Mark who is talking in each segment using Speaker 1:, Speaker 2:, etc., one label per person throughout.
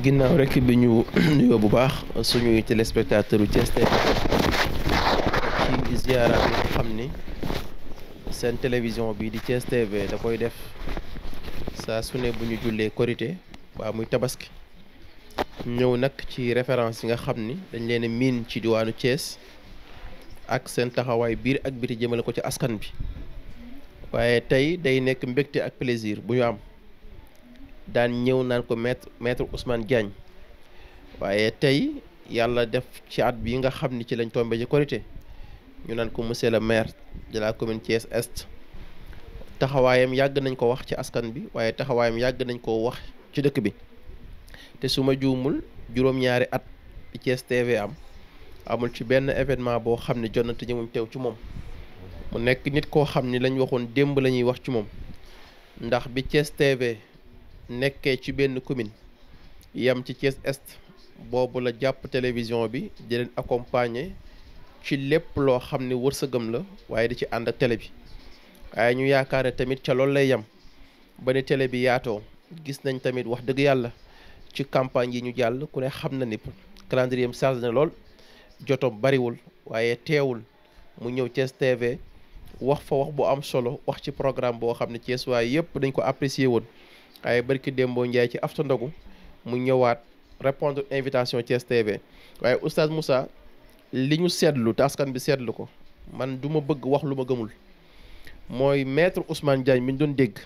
Speaker 1: ginnaaw rek bi ñu nuyoo bu baax suñuy téléspectateur u Thiès TV ci ziara bi nga xam ni seen télévision bi di Thiès TV da koy def saa su ne bu ñu jullee korité waa muy tabaski ñëw nag ci référence yi nga xam ni dañ leen a miin ci diwaanu Thiès ak seen taxawaay biir ak biti jëmale ko ci askan bi waaye tey day nekk mbégte ak plaisir bu ñu am daan ñëw naan ko maître Ousmane Diagne waaye tey yàlla def ci at bi nga xam ni ci lañ tombé ci korité ñu naan ko monsieur le maire de la commune Thiès Est taxawaayam yàgg nañ ko wax ci askan bi waaye taxawaayam yàgg nañ ko wax ci dëkk bi te su ma juumul juróom-ñaari at bi Thiès TV amul ci benn événement boo xam ne jot na te ñëwuñ teew ci moom mu nekk nit koo xam ni lañ waxoon démb la ñuy wax ci moom ndax bi Thiès TV nekkee ci benn commune yam ci Thiès Est boobu la jàpp télévision bi di leen accompagner ci lépp loo xam ne wërsëgam la waaye di ci ànd ak télé bi waaye ñu yaakaar ne tamit ca loolu lay yam ba ne télé bi yaatoo gis nañ tamit wax dëgg yàlla ci campagne yi ñu jàll ku ne xam na ni calendrier chargé na lool jotom bariwul waaye teewul mu ñëw Thiès TV wax fa wax bu am solo wax ci programme boo xam ne Thiès waaye yëpp dañ ko apprécier woon waaye barki Dembo Ndiaye ci afta ndogu mu ñëwaat répondre invitation Thiès TV waaye oustaz Moussa li ñu seetlu te askan bi seetlu ko man du ma bëgg wax lu ma gëmul mooy maître Ousmane Diagne mi ñu doon dégg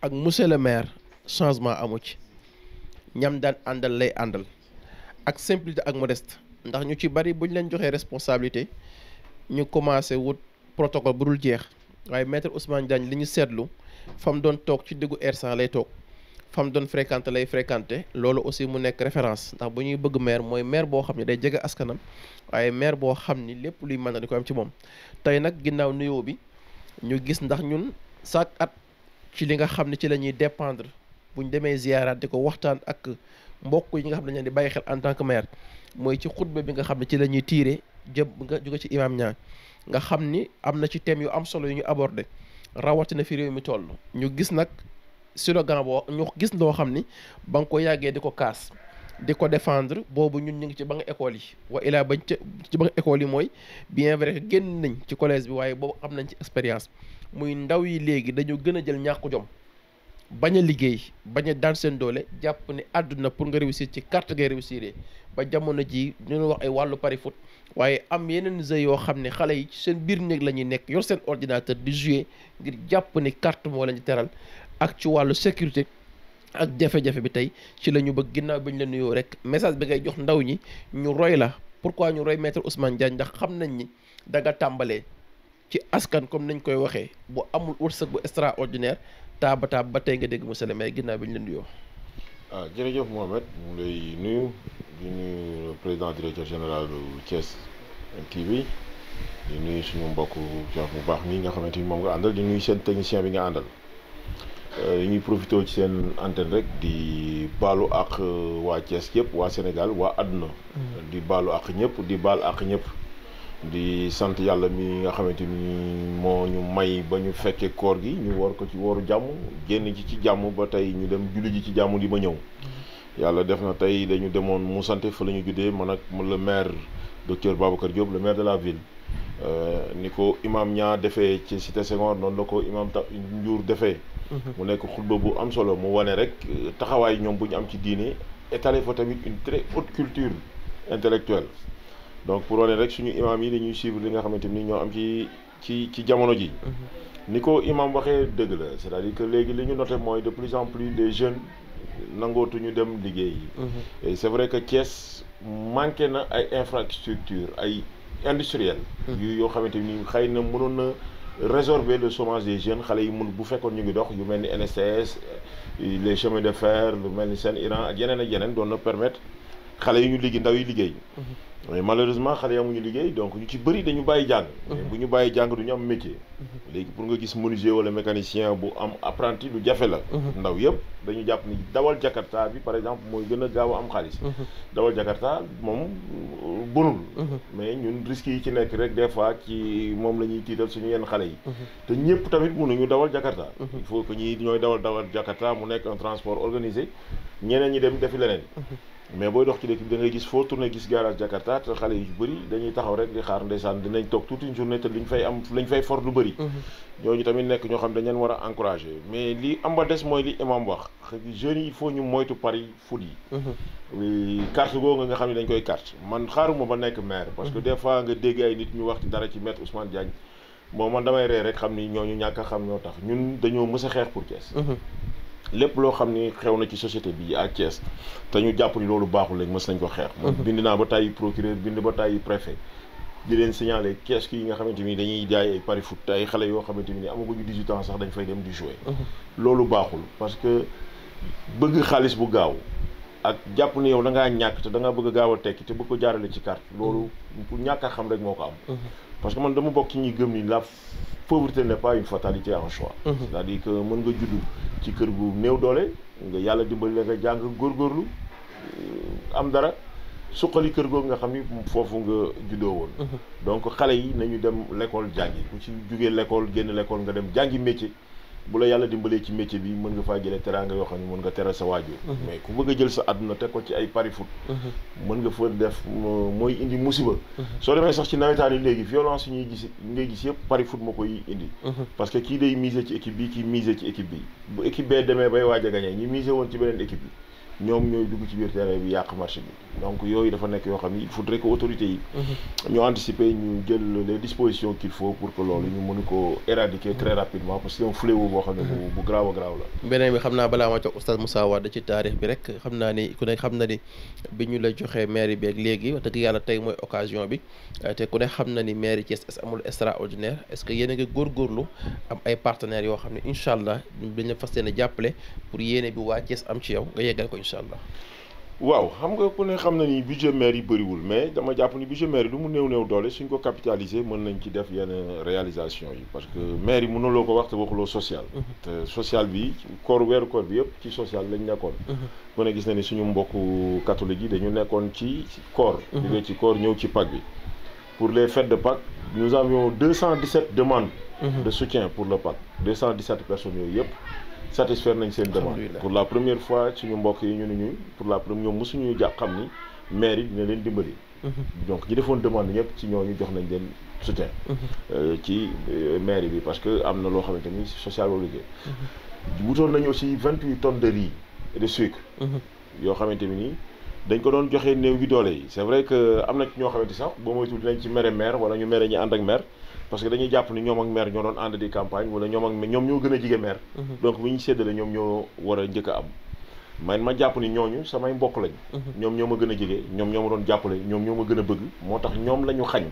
Speaker 1: ak monsieur le maire changement amu ci ñam daan àndal lay àndal ak simplicité ak modeste ndax ñu ci bari buñ leen joxee responsabilité ñu commencé wut protocole bu dul jeex waaye maître Ousmane Diagne li ñu seetlu fam doon toog ci diggu R100 lay toog fam doon fréquenté lay fréquenté loolu aussi mu nekk référence ndax bu ñuy bëgg maire mooy maire boo xam ne day jege askanam waaye maire boo xam ni lépp luy mën na di ko am ci moom tey nag ginnaaw nuyoo bi ñu gis ndax ñun chaque at ci li nga xam ne ci la ñuy dépendre buñ demee ziaraat di ko waxtaan ak mbokk yi nga xam ne dañ leen di bàyyi xel en tant que maire mooy ci xutba bi nga xam ne ci la ñuy tiire jëm nga jóge ci imam ñaan nga xam ni am na ci thème yu am solo yu ñu abordé rawatina fi réew mi toll ñu gis nag slogan boo ñu gis loo xam ni ba nga ko yàggee di ko kaas di ko défendre boobu ñun ñu ngi ci ba nga école yi wa ilaa bañ ci ba nga école yi mooy bien vrai que génn nañ ci collège bi waaye boobu am nañ ci expérience muy ndaw yi léegi dañu gën a jël ñàkku jom bañ a liggéey bañ a daan seen doole jàpp ni àdduna pour nga réussir ci carte ngay réussir ba jamono ji ñu wax ay wàllu pari foot waaye am yeneen jeux yoo xam ne xale yi seen biir néeg la ñuy nekk yor seen ordinateur di jouer ngir jàpp ni carte moo la ñu teral ak ci wàllu sécurité ak jafe-jafe bi tey ci la ñu bëgg ginnaaw bi ñu la nuyoo rek message bi ngay jox ndaw ñi ñu roy la pourquoi ñu roy maître Ousmane Diagne ndax xam nañ ni da nga tàmbalee ci askan comme nañ koy waxee bu amul wërsëg bu extraordinaire taaba ba tey nga dégg monsieur le maire ginnaaw bi ñu la nuyoo.
Speaker 2: jërëjëf Mohamed mu lay nuyu di nuyu le président directeur général du Thiès TV di nuyu suñu mbokk jox bu baax mi nga xamante ni moom nga àndal di nuyu seen technicien bi nga àndal ñuy profité ci seen antenne rek di baalu ak waa Thiès yëpp waa Sénégal waa àdduna di baalu ak ñëpp di baal ak ñëpp di sant yàlla mi nga xamante ni moo ñu may ba ñu fekkee koor gi ñu war ko ci wooru jàmm génn ci jàmm ba tey ñu dem julli ji ci jàmm di ma ñëw yàlla def na tey dañu demoon mu sante fa la ñu juddee man ak le maire docteur Babacar Diop le maire de la ville ni ko imam ñaa defee ci cité Senghor noonu la ko imam Ndiour defee mu nekk xutba bu am solo mu wane rek taxawaay ñoom bu ñu am ci diine étalé fa tamit une très haute culture intellectuelle donc pour wane rek suñu imam yi dañuy suivre li nga xamante ni ñoo am ci jamono ji ni ko imam waxee dëgg la c'est-à-dire que léegi li ñu noté mooy de plus en plus des jeunes nangootuñu dem liggéey et c'est vrai que Thiès manqué na ay infrastructures ay industrielles yoo xamante ni xëy na mënoon na résorber le chômage des jeunes xale yi mun bu fekkoon ñu ngi dox yu mel ni NSTS les chemins de fer lu mel ni Sen Iran ak yeneen doon na permettre xale yi ñu liggéey ndaw yi liggéey mais malheureusement xale yi amuñu liggéey donc ñu ci bëri dañu bàyyi jàng mais bu ñu bàyyi jàng du ñu am métier léegi pour nga gis menuisier wala mécanicien bu am apprenti lu jafe la ndaw yëpp dañu jàpp ni dawal Jakarta bi par exemple mooy gën a gaaw a am xaalis dawal Jakarta moom bonul mais ñun risques yi ci nekk rek des fois ci moom la ñuy tiital suñu yenn xale yi te ñëpp tamit mënuñu dawal Jakarta il faut que ñi ñooy dawal Jakarta mu nekk un transport organisé ñeneen ñi dem defi leneen mais booy dox ci dëkk bi da ngay gis foo tourné gis garage Jakarta te xale yu bëri dañuy taxaw rek di xaar ndeysaan dinañ toog toute une journée te liñ fay am lañ fay for lu bëri ñooñu tamit nekk ñoo xam dañ leen war a encouragé mais li am ba des mooy li imam wax jeunes yi il faut ñu moytu pari foot yi carte googu nga xam ne dañ koy carte man xaaruma ba nekk maire parce que des fois nga dégg ay nit ñu wax ci dara ci maître Ousmane Diagne bon man damay ree rek xam ni ñooñu ñàkk a xam ñoo tax ñun dañoo mës a xeex pour Thiès lépp loo xam ni xew na ci société bi ak Thiès te ñu jàpp ni loolu baaxul léegi mës nañ ko xeex man bind naa ba tàyyi procureur bind ba tàyyi préfet di leen signaler kiosque yi nga xamante ni dañuy jaay ay pari foot te ay xale yoo xamante ni amaguñu 18 ans sax dañ fay dem di jouer loolu baaxul parce que bëgg xaalis bu gaaw ak jàpp ni yow da ngaa ñàkk te da ngaa bëgg a gaaw a tekki te bëgg ko jaarale ci carte loolu ku ñàkk a xam rek moo ko am parce que man dama bokk ci ñuy gëm ni la pauvreté n'est pas une fatalité en choix c'est-à-dire que mën nga judd ci kër gu néew doole nga yàlla dimbali la nga jàng góorgóorlu am dara suqali kër googu nga xam ni foofu nga juddoo woon donc xale yi nañu dem l'école jàngi ku ci jugee l'école génn l'école nga dem jàngi métier bu la yàlla dimbalee ci métier bi mën nga faa jëlee teraanga yoo xam ne mën nga teral sa waajur mais ku bëgg a jël sa àdduna teg ko ci ay pari foot mën nga fa def mooy indi musiba soo demee sax ci nawetaan yi léegi violence yi ñuy gis ngay gis yëpp pari foot moo koy indi parce que kii day miser ci équipe bi kii miser ci équipe bi bu équipe bee demee bay waaj a gagné ñi miser woon ci beneen équipe bi ñoom ñooy dugg ci biir terrain bi yàq marché bi donc yooyu dafa nekk yoo xam ni il faudrait que autorités yi ñu anticiper ñu jël les dispositions qu'il faut pour que loolu ñu mën ko éradiquer très rapidement parce que c'est un fléau boo xam ne bu graaw a graaw la
Speaker 1: beneen bi xam naa balaa ma jox oustaz Moussa Wade ci taarix bi rek xam naa ni ku ne xam na ni bi ñu la joxee mairie bi ak léegi wax dëgg yàlla tey mooy occasion bi te ku ne xam na ni mairie Thiès amul extraordinaire est-ce que yéen a ngi góorgóorlu am ay partenaires yoo xam ne incha allah dañ la fas yéene jàppale pour yéene bi waa Thiès am ci yow nga yeggal ko incha allah.
Speaker 2: waaw xam nga ku ne xam na ni budget maire yi bëriwul mais dama jàpp ni budget maire yi lu mu néew doole suñ ko capitaliser mën nañ ci def yenn réalisation yi parce que maire yi mënuloo ko wax te waxuloo social te social bi weeru koor bi yëpp ci social lañ nekkoon ku ne gis na ni suñu mbokku catholique yi dañu nekkoon ci koor jógee ci koor ñëw ci Pâques bi pour les fêtes de Pâques nous avions 217 demandes de soutien pour le Pâques 217 personnes yooyu yëpp satisfaire nañ seen demande pour la première fois suñu mbokk yi ñu ne ñu pour la première ñoom mosuñu jàpp xam ni maire yi dina leen dimbali donc ñi defoon demande ñëpp ci ñooñu jox nañ leen soutien ci maire bi parce que am na loo xamante ni social wala liggéey wutoon nañu aussi 28 tonnes de riz et de sucre yoo xamante ni dañ ko doon joxe néew gi doole yi c'est vrai que am na ci ñoo xamante sax boo moytuwul dinañ ci mere maire wala ñu mere ñi ànd ak maire parce que dañuy jàpp ni ñoom ak maire ñoo doon ànd di campagne wala ñoom ñoo gën a jige maire donc bu ñu séddale ñoom ñoo war a njëkk a am ma jàpp ni ñooñu samay mbokk lañ ñoom ñoo ma gën a jige ñoom ñoo ma doon jàppale ñoom ñoo ma gën a bëgg moo tax ñoom la ñu xañ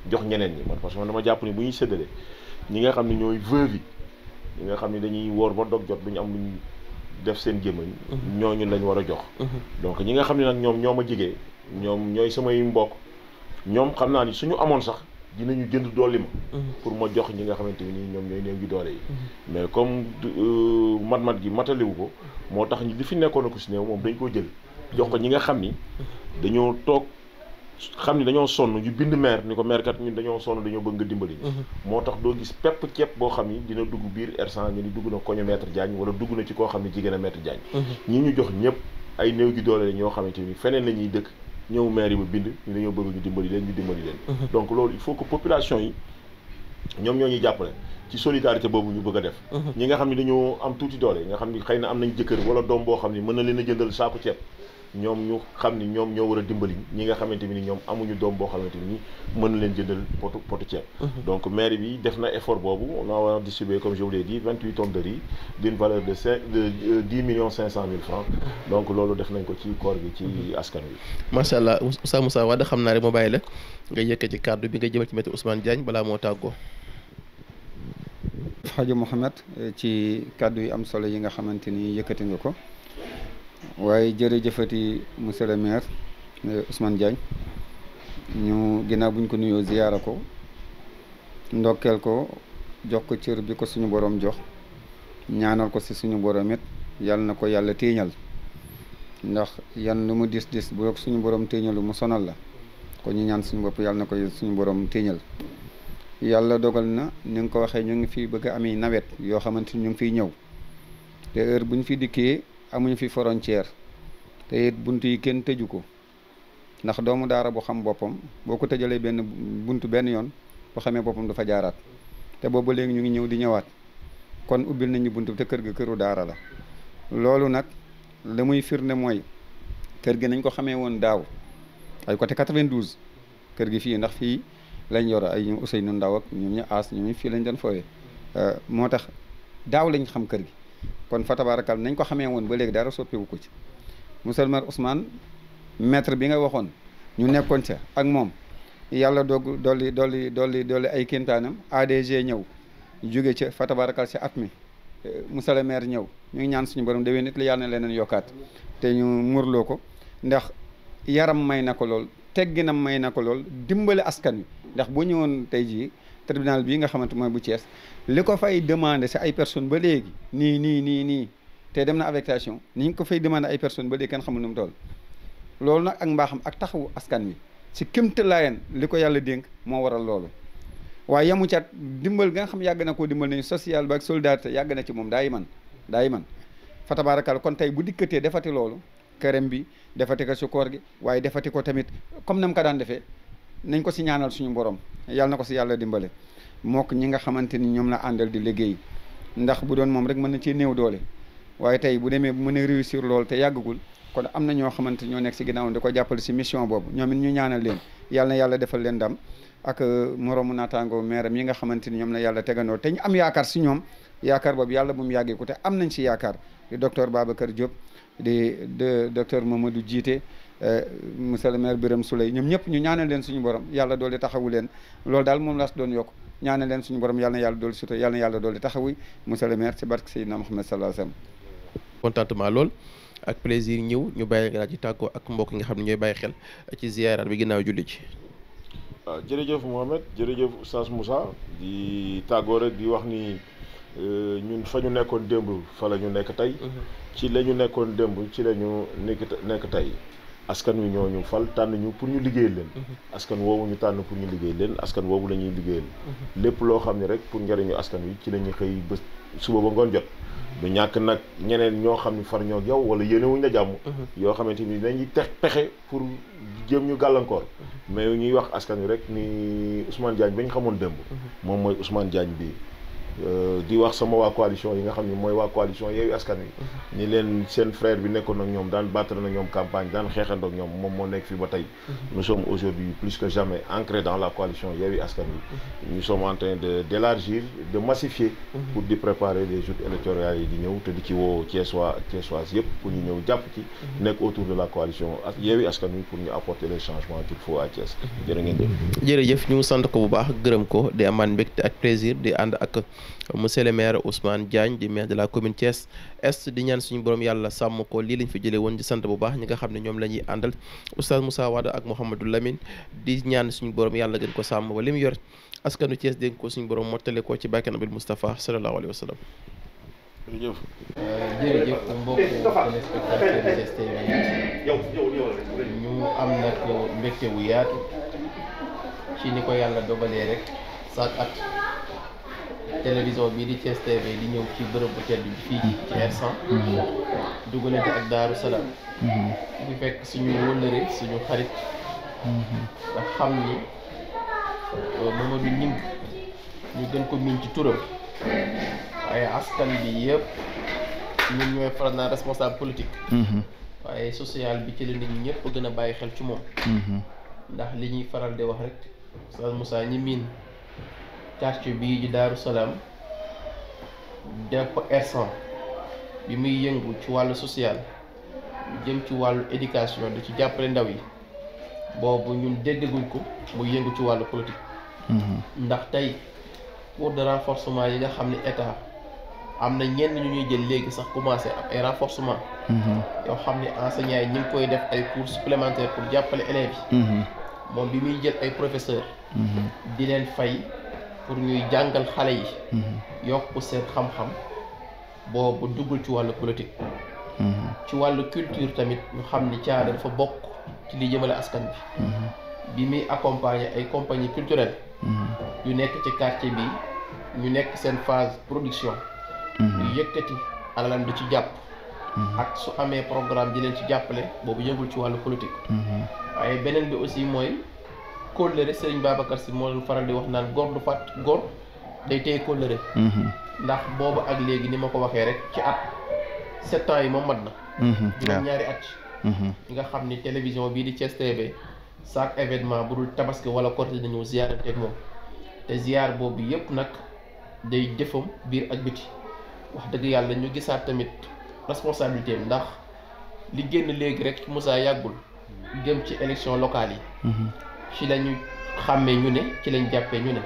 Speaker 2: jox ñeneen ñi man parce que man dama jàpp ni bu ñuy séddale ñi nga xam ne ñooy veuve yi ñi nga xam ne dañuy woor ba dog jot duñu am luñ def seen gémmañ ñooñu lañ war a jox donc ñi nga xam ne nag ñoom ñoo ma jigee ñoom ñooy samay mbokk ñoom xam naa ni suñu amoon sax dinañu jënd dolli ma pour ma jox ñi nga xamante ni ñoom ñooy néew gi doole yi mais comme mat gi mataliwu ko moo tax li fi nekkoon na ko si néew moom dañ koo jël jox ko ñi nga xam ni dañoo toog xam ni dañoo sonn ñu bind maire ni ko maire kat ñun dañoo sonn dañoo bëgg nga dimbali moo tax doo gis pepp ceeb boo xam ni dina dugg biir R100 ñu ni dugg na koño maître Diagne wala dugg na ci koo xam ne jigéen a maître Diagne ñi ñu jox ñëpp ay néew gi doole la ñoo xamante ni feneen la ñuy dëkk ñëw maire yi ba bind ñu dañoo bëgg ñu dimbali leen donc loolu il faut que population yi ñoom ñoo ñuy jàppale ci solidarité boobu ñu bëgg a def ñi nga xam ne dañoo am tuuti doole nga xam ni xëy na am nañ jëkkër wala doom boo xam ni mën na leen a jëndal saako ceeb ñoom ñu xam ni ñoom ñoo war a dimbali ñi nga xamante ni ñoom amuñu doom boo xamante ni mën na leen jëndal potu ceeb donc maire bi def na effort boobu on a distribué comme je vous l'ai dit 28 tonnes de riz d'une valeur de 10 millions 500 000 francs donc loolu def nañ ko ci koor gi ci askan wi
Speaker 1: macha allah Oustaz Moussa Wade xam naa rek ma bàyyi la nga yëkkati kàddu bi nga jëmal ci maître Ousmane Diagne balaa moo tàggoo
Speaker 3: Hadji Mouhamed ci kàddu yi am solo yi nga xamante ni yëkkati nga ko waaye jërëjëfati monsieur le maire Ousmane Diagne ñu ginnaaw buñ ko nuyoo ziyaara ko ndokkeel ko jox ko cër bi ko suñu borom jox ñaanal ko si suñu borom it yàlla na ko yàlla téeñal ndax yan lu mu dis bu suñu borom téeñalu mu sonal la kon ñu ñaan suñu bopp yàlla na ko suñu borom téeñal. yàlla dogal na ni nga ko waxee ñu ngi fi bëgg a amee nawet yoo xamante ni ñu ngi fiy ñëw te heure bu ñu fi dikkee amuñu fi frontière te it bunt yi kenn tëju ko ndax doomu daara bu xam boppam boo ko tëjalee benn bunt benn yoon bu xamee boppam dafa jaaraat te boobu léegi ñu ngi ñëw di ñëwaat kon ubbil nañu bunt te kër ga këru daara la. loolu nag la muy firnde mooy kër gi nañ ko xamee woon daaw ay côté 92 kër gi fii ndax fii lañ yor ay ñu Ousseynou Ndaw ak ñoom ñu aas ñoom fii lañ doon fooyee moo tax daaw lañ xam kër gi kon fa tabaarakal nañ ko xamee woon ba léegi dara soppeeku ko ci. monsieur le maire Ousmane maître bi nga waxoon ñu nekkoon ca ak moom yàlla doog dolli ay kéntaanam ADG ñëw jóge ca fa tabaarakal si at mi monsieur le maire ñëw ñu ngi ñaan suñu borom déwén nit la yàlla na leneen yokkaat te ñu murloo ko ndax yaram may na ko lool tegginam may na ko lool dimbale askan wi ndax boo ñëwoon tey jii tribunal bii nga xamante mooy bu Thiès li ko fay demandé si ay personnes ba léegi nii te dem na affectation ni ñu ko fay demandé ay personnes ba léegi kenn xamul nu mu toll. loolu nag ak mbaaxam ak taxawu askan wi si kéemtalaayam li ko yàlla dénk moo waral loolu waaye yamu cat dimbal nga xam yàgg na koo dimbal nañu social ba ak solidarité yàgg na ci moom daay man fa tabaarakal kon tey bu dikkatee defati loolu këram bi defati ko si koor gi waaye defati ko tamit comme nam ko daan defee nañ ko si ñaanal suñu borom yàlla na ko si yàlla dimbale mook ñi nga xamante ni ñoom la àndal di liggéey ndax bu doon moom rek mën na cee néew doole waaye tey bu demee bu mën a réussir loolu te yàggagul kon am na ñoo xamante ñoo nekk si ginnaaw di ko jàppale si mission boobu ñoom it ñu ñaanal leen yàlla na yàlla defal leen ndam ak moroomu naataango meeram yi nga xamante ni ñoom la yàlla tegandoo te ñu am yaakaar si ñoom yaakaar boobu yàlla bu mu yàggee ko te am nañ si yaakaar di docteur Babacar Diop di docteur Mamadou Djité monsieur le maire Birame Souley ñoom ñëpp ñu ñaanal leen suñu borom yàlla doole taxawu leen loolu daal moom laa doon yokk ñaanal leen suñu borom yàlla na yàlla doole suto yàlla na yàlla doole taxawu monsieur le maire ci barke Seydina Muhammad sallallahu alayhi wasallam.
Speaker 1: contentement lool ak plaisir ñëw ñu bàyyi nga ci tàggoo ak mbokk yi nga xam ne ñooy bàyyi xel ci ziyaaraat bi ginnaaw julli ci.
Speaker 2: waaw jërëjëf Mohamed jërëjëf Oustaz Moussa di tàggoo rek di wax ni ñun fa ñu nekkoon démb fa la ñu nekk tey. ci la ñu nekkoon démb ci la ñu nekk tey askan wi ñoo ñu fal tànn ñu pour ñu liggéeyal leen. askan woowu ñu tànn pour ñu liggéeyal leen askan woowu la ñuy liggéeyal. lépp loo xam ne rek pour njëriñu askan wi ci la ñuy xëy bés suba ba ngoon jot. du ñàkk nag ñeneen ñoo xam ne far ñoo ak yow wala yéenewuñ la jàmm. yoo xamante ni dañuy pexe pour jéem ñu gàllankoor. mais ñuy wax askan wi rek ni Ousmane Diagne ba ñu xamoon démb. moom mooy Ousmane Diagne bii. di wax sama waa coalition yi nga xam ne mooy waa coalition Yewwi Askan Wi ni leen seen frère bi nekkoon ak ñoom daan battre na ñoom campagne daan xeexandoo ak ñoom moom moo nekk fii ba tey. nous sommes aujourd'hui plus que jamais ancrés dans la coalition Yewwi Askan Wi. nous sommes en train d'élargir de massifier. pour di préparer les joutes électorales yi di ñëw te di ci woo Thiessois yëpp pour ñu ñëw jàpp ci. nekk autour de la coalition Yewwi Askan Wi pour ñu apporter les changements qu'il faut à Thiès. jërë ngeen jëf.
Speaker 1: jërëjëf ñu sant ko bu baax gërëm ko di amaan mbégte ak plaisir di ànd ak monsieur le maire Ousmane Diagne di maire de la commune Thiès Est di ñaan suñu borom yàlla sàmm ko lii lañ fi jëlee woon di sant bu baax ñi nga xam ne ñoom la ñuy àndal oustaz Moussa Wade ak Mouhamadou Lamine di ñaan suñu borom yàlla gën ko sàmm ba li mu yor askanu Thiès dégg ko suñu borom mottale ko ci barke Nabil Moustapha sallallahu alayhi wa sallam.
Speaker 2: jërëjëf.
Speaker 1: jërëjëf mbokku téléspectateur Thiès TV ñu am nag mbégte bu yaatu ci ni ko yàlla dogalee rek chaque at télévision bii di Thiès TV di ñëw ci bërëb bu tedd bi fii ci R100 dugalante ak Daaru Salaam di fekk suñu wëllëre suñu xarit nga xam ni Mamadou Gningue ñu gën ko miin ci turam waaye askan bi yëpp ñun ñooy faral naa responsable politique waaye social bi ci la nit ñi ñëpp gën a bàyyi xel ci moom ndax li ñuy faral di wax rek Oustaz Moussa ñi miin quartier bii di Daaru Salaam def ko R100 bi muy yëngu ci wàllu social jëm ci wàllu éducation di ci jàppale ndaw yi boobu ñun déggaguñ ko muy yëngu ci wàllu politique ndax tey cours de renforcement yi nga xam ne état am na ñenn ñu ñuy jël léegi sax commencé am ay renforcement yoo xam ne enseignants yi ñu ngi koy def ay cours supplémentaires pour jàppale élèves yi moom bi muy jël ay professeurs di leen fay pour ñuy jàngal xale yi yokk seen xam-xam boobu duggul ci wàllu politique ci wàllu culture tamit ñu xam ni Thiada dafa bokk ci li jëmale askan bi muy accompagner ay compagnie culturelle yu nekk ci quartier bi ñu nekk seen phase production ñu yëkkati alalam di ci jàpp ak su amee programme di leen ci jàppale boobu yëngul ci wàllu politique waaye beneen bi aussi mooy kóllëre Serigne Babacar Sy moo leen faral di wax naan góor du fàtt góor day téye kóllëre ndax boobu ak léegi ni ma ko waxee rek ci at 7 ans yi moom mat na juróom ñaari at yi nga xam ni télévision bii di Thiès TV chaque événement bu dul tabaski wala korité dañu ziyaarante ak moom te ziyaar boobu yëpp nag day jëfam biir ak biti wax dëgg yàlla ñu gisaat tamit responsabilité ndax li génn léegi rek ci Moussa yàggul jëm ci élection locale yi ci lañu xàmmee ñu ne ci lañ jàppee ñu ne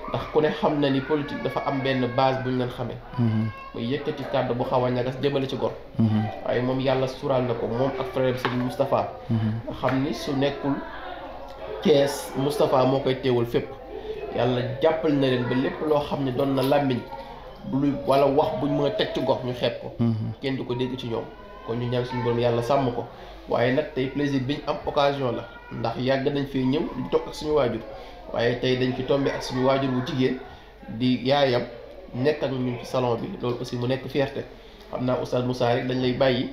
Speaker 1: ndax ku ne xam na ni politique dafa am benn base bu ñu leen xamee muy yëkkati kàddu bu xaw a ñagas jëmale ci gor waaye moom yàlla sural na ko moom ak frère Serigne Moustapha nga xam ni su nekkul Thiès Moustapha moo koy teewul fépp yàlla jàppal na leen ba lépp loo xam ne doon na làmmiñ bu luy wala wax buñ mën a teg ci gox ñu xeeb ko kenn du ko dégg ci ñoom kon ñu ñaan suñu borom yàlla sàmm ko waaye nag tey plaisir bi ñu am occasion la ndax yàgg nañ fee ñëw di toog ak suñu waajur waaye tey dañ fi tombé ak suñu waajur bu jigéen di yaayam nekk ak ñun ci salon bi loolu aussi mu nekk fierté xam naa Oustaz Moussa rek dañ lay bàyyi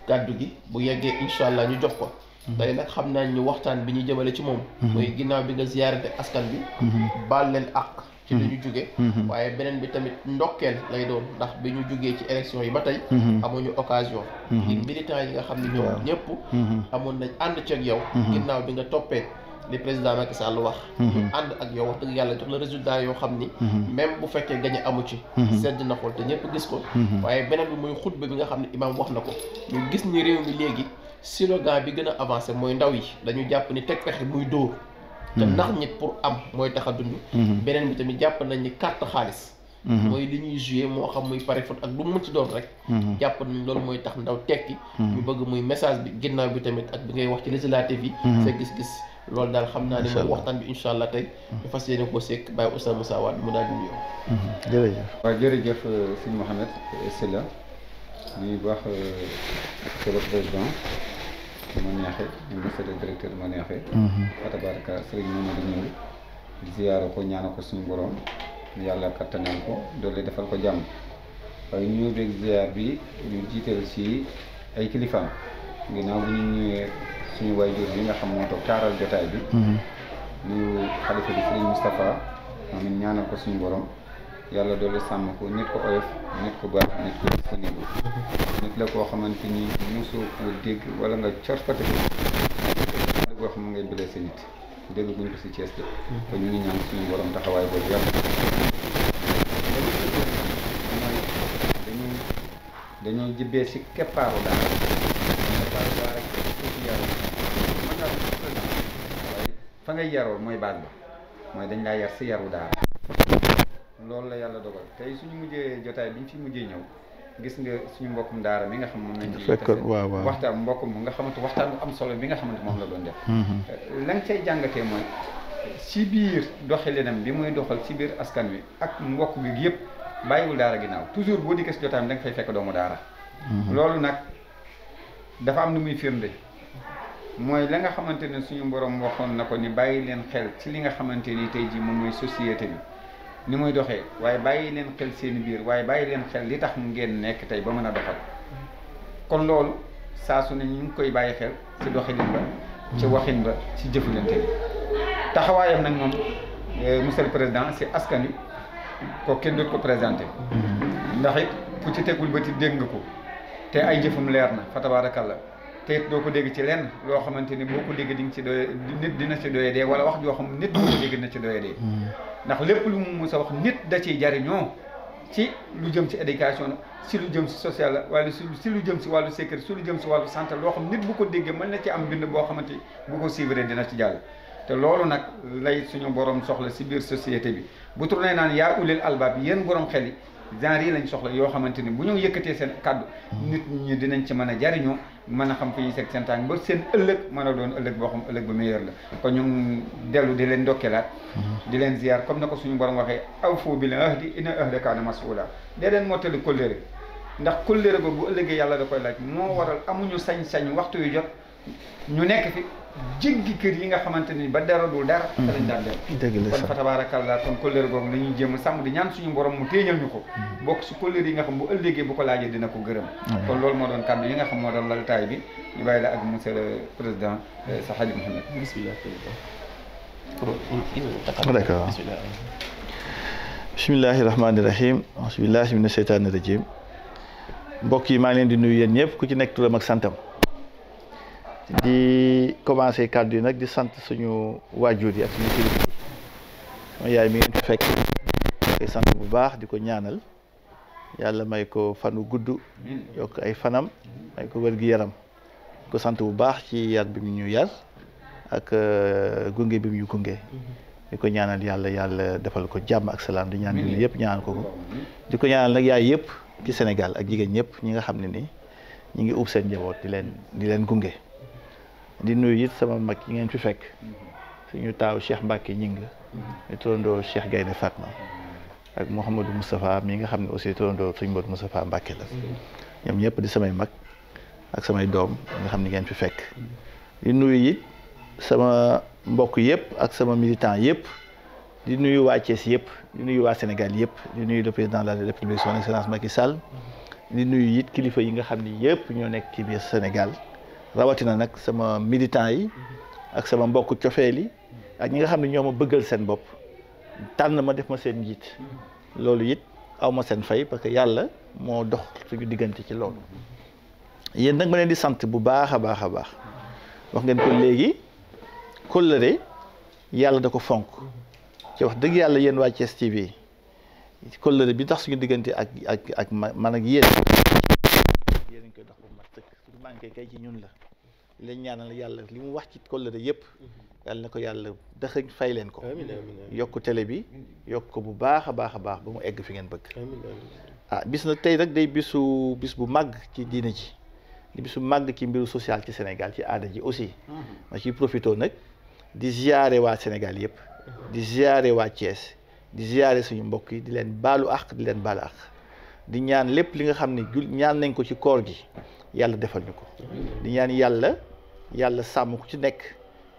Speaker 1: kàddu gi bu yeggee incha allah ñu jox ko tey nag xam naa ñu waxtaan bi ñu jëmale ci moom mooy ginnaaw bi nga ziyaarate askan bi baal leen ak ci li ñu jóge waaye beneen bi tamit ndokkeel lay doon ndax bi ñu jógee ci élection yi ba tey amuñu occasion yi militants yi nga xam ne ñoom ñëpp amoon nañ ànd ci ak yow ginnaaw bi nga toppee li président Macky Sall wax ñu ànd ak yow wax dëgg yàlla jox la résultat yoo xam ni même bu fekkee gañe amu ci sedd na xool te ñëpp gis ko waaye beneen bi muy xutba bi nga xam ne imaam wax na ko ñu gis ni réew mi léegi slogan bi gën a avancé mooy ndaw yi dañu jàpp ni teg pexe muy dóor te ndax nit pour am mooy tax a dund beneen bi tamit jàpp nañ ni carte xaalis mooy li ñuy joué moo xam muy pari foot ak lu mu ci doon rek jàpp nañ loolu mooy tax ndaw tekki ñu bëgg muy message bi ginnaaw bi tamit ak bi ngay wax ci législative yi sa gis-gis loolu daal xam naa ni mooy waxtaan bi incha allah tey ñu fas yéene ko sekk bàyyi Oustaz Moussa Wade mu daal di nuyoo
Speaker 3: jërëjëf waaw jërëjëf sëñ Mouhamed Sylla ñuy wax monsieur le président moo neexee monsieur le directeur moo neexee fa tabaraka sëriñ Mamadou Ñëw ziyaara ko ñaana ko suñu borom yàlla kattanal ko doole defal ko jàmm waaye ñu beeg ziyaar bi ñu jiital ci ay kilifaam ginnaaw bu ñu ñëwee suñu waajur bi nga xam moo toog taaral jotaay bi nuyu xalifa bi sëriñ Moustapha moom it ñaanal ko suñu borom yàlla doole sàmm ko nit ko oyof nit ko baax nit ko disponible nit la koo xamante ni mosoo ko dégg wala nga corfate ko boo xam ngay blessé nit dégg buñ ko si Thiès de te ñu ngi ñaan suñu borom taxawaay boobu yàlla dañoo jibbee si keppaaru daara rek suufi yaru mën naa waaye fa ngay yaroo mooy baat ba mooy dañ laa yar si yaru daara loolu la yàlla dogal tey suñu mujjee jotaay bi ñu fi mujjee ñëw gis nga suñu mbokkum daara mi nga xam moom nañ ci waxtaan mbokkum nga xamante waxtaan bu am solo bi nga xamante moom la doon def la nga cay jàngatee mooy si biir doxalinam bi muy doxal ci biir askan wi ak mbokk bi yëpp bàyyiwul daara ginnaaw toujours boo dikkee si jotaayam da nga fay fekk doomu daara loolu nag dafa am lu muy firnde mooy la nga xamante ne suñu borom waxoon na ko ni bàyyi leen xel ci li nga xamante ni tey jii moom mooy société bi ni muy doxee waaye bàyyi leen xel seeni biir waaye bàyyi leen xel li tax ngeen nekk tey ba mën a doxal kon loolu saa su ne ñu ngi koy bàyyi xel ci doxalin ba ci waxin ba ci jëflante bi taxawaayam nag moom monsieur le président ci askan wi ko kenn dootu ko présenté ndax it fu ci tegul ba ti dégg nga ko te ay jëfam leer na fa tabaarakalla te it doo ko dégg ci lenn loo xamante ni boo ko dégg di nga ci doye nit dina ci doye dee wala wax joo xam nit boo ko dégg dina ci doye dee ndax lépp lu mu mës a wax nit da ciy jariñoo ci lu jëm ci éducation si lu jëm si social la wala si lu jëm si wàllu sécurité si lu jëm si wàllu santé loo xam nit bu ko déggee mën na ci am bind boo xamante bu ko suivre dina ci jàll te loolu nag lay suñu borom soxla si biir société bi bu tourné naan yaa ulil albaab yéen borom xel yi genre yi lañ soxla yoo xamante ni bu ñu yëkkatee seen kàddu nit ñi dinañ ci mën a jariñoo mën a xam fi ñu seeg seen tànk ba seen ëllëg mën a doon ëllëg boo xam ëllëg ba meilleur la kon ñu ngi dellu di leen ndokkeelaat di leen ziar comme na ko suñu borom waxee awfu bil ahdi inna ahda kaana mas'uula dee leen mottali kóllëre ndax kóllëre ba bu ëllëgee yàlla da koy laaj moo waral amuñu sañ-sañ waxtu yu jot ñu nekk fi jéggi kër yi nga xamante ni ba dara dul dara te lañ daan dem kon fa tabarakallah kon kóllëre boobu la ñuy jéem a sàmm di ñaan suñu borom mu téeñal ñu ko bokk si kóllëre yi nga xam bu ëllëgee bu ko laajee dina ko gërëm kon loolu moo doon kàddu yi nga xam moo doon laltaay bi ñu bàyyi la ak monsieur le président sa Hadji Mouhamed
Speaker 1: bismillah
Speaker 4: d'accord bismillahi rahmaani rahim bismillahi mina sheytaani rajim mbokk yi maa ngi leen di nuyu yéen ñëpp ku ci nekk turam ak santam di commencé kàddu yi nag di sant suñu waajur yi ak suñu kilifa yi sama yaay mi ngeen fi fekk koy sant bu baax di ko ñaanal yàlla may ko fanu gudd yokk ay fanam may ko wér gi yaram ko sant bu baax ci yar bi mu ñu yar ak gunge bi mu ñu gunge di ko ñaanal yàlla defal ko jàmm ak salaam di ñaan julli yëpp ñaanal ko di ko ñaanal nag yaay yëpp ci Sénégal ak jigéen ñëpp ñi nga xam ne ni ñi ngi ub seen njaboot di leen gunge di nuyu it sama mag yi ngeen fi fekk suñu taaw Cheikh Mbacke ñing ñu turandoo Cheikh Gaynde Fatma ak Mouhamadou Moustapha mi nga xam ne aussi turandoo suñu mbot Moustapha Mbacke la ñoom ñëpp di samay mag ak samay doom nga xam ne ngeen fi fekk di nuyu it sama mbokk yëpp ak sama militant yëpp di nuyu waa Thiès yëpp di nuyu waa Sénégal yëpp di nuyu le président de la République son excellence Macky Sall di nuyu it kilifa yi nga xam ne yëpp ñoo nekk ci biir Sénégal rawatina nag sama militant yi ak sama mbokk cofeel yi ak ñi nga xam ne ñoo ma bëggal seen bopp tànn ma def ma seen njiit loolu it aw ma seen fay parce que yàlla moo dox suñu diggante ci loolu yéen nag ma leen di sant bu baax a baax a baax wax ngeen ko léegi kóllëre yàlla da ko fonk ci wax dëgg yàlla yéen waa Thiès TV kóllëre bi tax suñu diggante ak man ak yéen ñu koy dox bu mat sëkk su manqué kay ci ñun la leen ñaanal yàlla li mu wax ci kóllëre yëpp yàlla na ko yàlla dëxëñ fay leen ko yokk télé bi yokk ko bu baax a baax ba mu egg fi ngeen bëgg bis na tey nag day bis bu màgg ci diine ji di bisu màgg ci mbiru social ci Sénégal ci aada ji aussi ma ciy profité nag di ziyaare waa Sénégal yëpp di ziyaare waa Thiès di ziyaare suñu mbokk yi di leen baalu àq di leen baalu àq di ñaan lépp li nga xam ne ñaan nañ ko ci koor gi yàlla defal ñu ko di ñaan yàlla sàmm ku ci nekk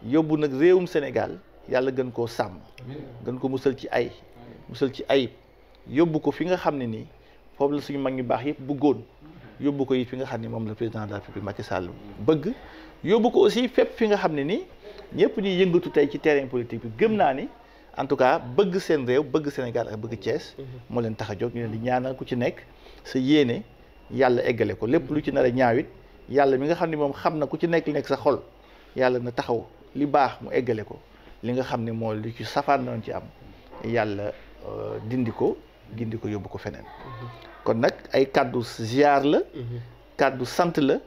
Speaker 4: yóbbu nag réewum Sénégal yàlla gën koo sàmm gën ko musal ci ayib yóbbu ko fi nga xam ne nii foofu la suñu mag ñu baax yëpp bëggoon yóbbu ko yi fi nga xam ne moom la président de la République Macky Sall bëgg yóbbu ko aussi fépp fi nga xam ne nii ñëpp ñuy yëngatu tey ci terrain politique bi gëm naa ni en tout cas bëgg seen réew bëgg Sénégal ak bëgg Thiès moo leen tax a jóg ñu leen di ñaanal ku ci nekk sa yéene yàlla eggale ko lépp lu ci nar a ñaawit yàlla mi nga xam ne moom xam na ku ci nekk li nekk sa xol yàlla na taxaw li baax mu eggale ko li nga xam ne moo li ci safaan noonu ci am yàlla dindi ko gindi ko yóbbu ko feneen kon nag ay kàddu ziar la kàddu sant la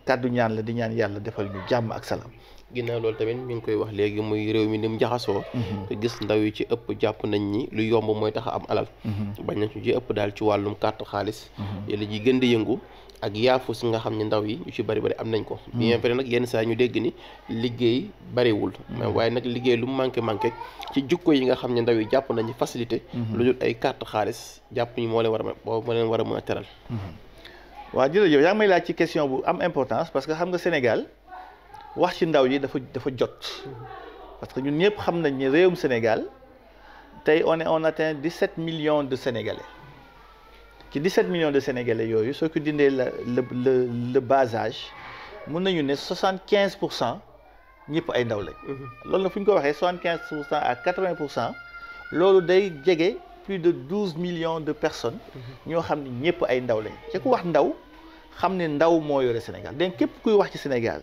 Speaker 4: kàddu ñaan la di ñaan yàlla defal ñu jàmm ak salaam
Speaker 1: ginnaaw loolu tamit mi ngi koy wax léegi muy réew mi ni mu jaxasoo te gis ndaw yi ci ëpp jàpp nañ ni lu yomb mooy tax a am alal bañ nañ ci ëpp daal ci wàllum carte xaalis yàlla ji gën di yëngu ak yaafu si nga xam ne ndaw yi yu ci bari am nañ ko bien vrai nag yenn saa ñu dégg ni liggéey bariwul waaye nag liggéey lu mu manqué ci jukko yi nga xam ne ndaw yi jàpp nañu facilité lu dul ay carte xaalis jàpp ñu moo leen war a mën a teral
Speaker 4: waaw jërëjëf yaa ngi may laaj ci question bu am importance parce que xam nga Sénégal wax ci ndaw yi dafa jot parce que ñun ñëpp xam nañ ni réewum Sénégal tey on atteint 17 millions de Sénégalais ci 17 millions de Sénégalais yooyu soo ko dindee le bas âge mun nañu ne 75% ñëpp ay ndaw lañ. loolu nag fu ñu ko waxee 75% à 80% loolu day jege plus de 12 millions de personnes ñoo xam ne ñëpp ay ndaw lañ ci ku wax ndaw xam ne ndaw moo yore Sénégal donc képp kuy wax ci Sénégal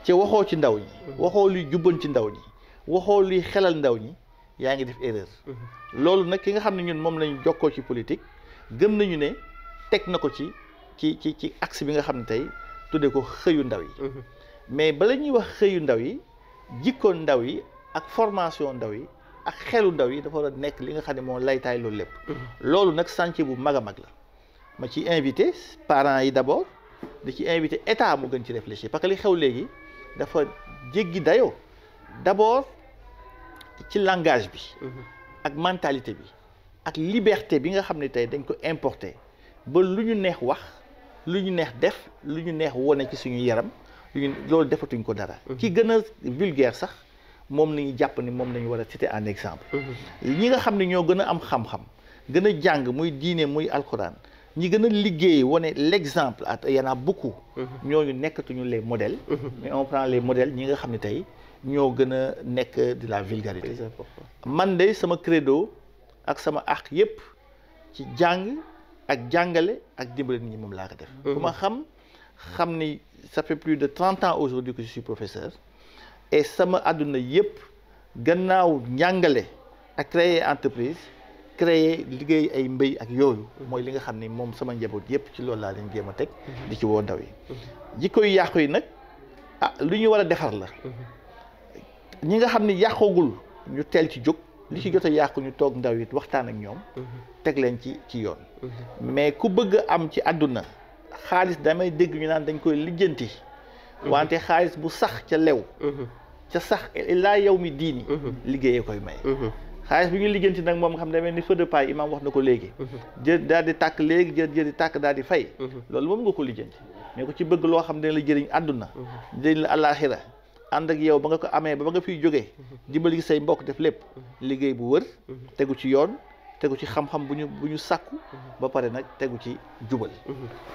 Speaker 4: ci waxoo ci ndaw ñi waxoo luy jubban ci ndaw ñi waxoo luy xelal ndaw ñi yaa ngi def erreur loolu nag ki nga xam ne ñun moom lañu jokkoo ci politique gëm nañu ne teg na ko ci axe bi nga xam ne tey tuddee ko xëyu ndaw yi mais bala ñuy wax xëyu ndaw yi jikkoon ndaw yi ak formation ndaw yi ak xelu ndaw yi dafa war a nekk li nga xam ne moo laytaay loolu lépp loolu nag chantier bu mag a mag la ma ci invité parents yi d'abord di ci invité état mu gën ci réfléchir parce que li xew léegi dafa jéggi dayoo d'abord ci langage bi ak mentalité bi ak liberté bi nga xam ne tey dañ ko importer ba lu ñu neex wax lu ñu neex def lu ñu neex wone ci suñu yaram loolu defatuñ ko dara ki gën a vulgaire sax moom nañu jàpp ni moom nañu war a citer en exemple ñi nga xam ne ñoo gën a am xam-xam gën a jàng muy diine muy alxuraan ñi gën a liggéey wane l'exemple y en a beaucoup ñooñu nekkatuñu les modèles mais on prend les modèles ñi nga xam ne tey ñoo gën a nekk de la vulgarité man de sama credo ak sama àq yépp ci jàng ak jàngale ak dimbale nit ñi moom laa ko def bu ma xam ni ça fait plus de 30 ans aujourd'hui que je suis professeur et sama àdduna yépp gannaaw njàngale ak créer entreprise créer liggéey ay mbéy ak yooyu mooy li nga xam ni moom sama njaboot yépp ci loolu laa leen jéem a teg di ci woo ndaw yi jikko yu yàqu yi nag lu ñu war a defar la ñi nga xam ni yàqoogul ñu teel ci jóg li ci jot a yàqu ñu toog ndaw it waxtaan ak ñoom teg leen ci yoon mais ku bëgg am ci àdduna xaalis damay dégg ñu naan dañ koy lijjanti wante xaalis bu sax ca lew ca sax laa yow mi diini liggéeyee koy may xaalis bu ñu lijjanti nag moom nga xam ne mel ni feu de paille imam wax na ko léegi jël daal di tàkk léegi jël di tàkk daal di fay loolu moom nga ko lijjanti mais ko ci bëgg loo xam ne la jëriñ àdduna jëriñ la àllaaxira ànd ak yow ba nga ko amee ba nga fiy jógee dimbali say mbokk def lépp liggéey bu wër tegu ci yoon tegu ci xam-xam bu ñu sàkku ba pare nag tegu ci jubal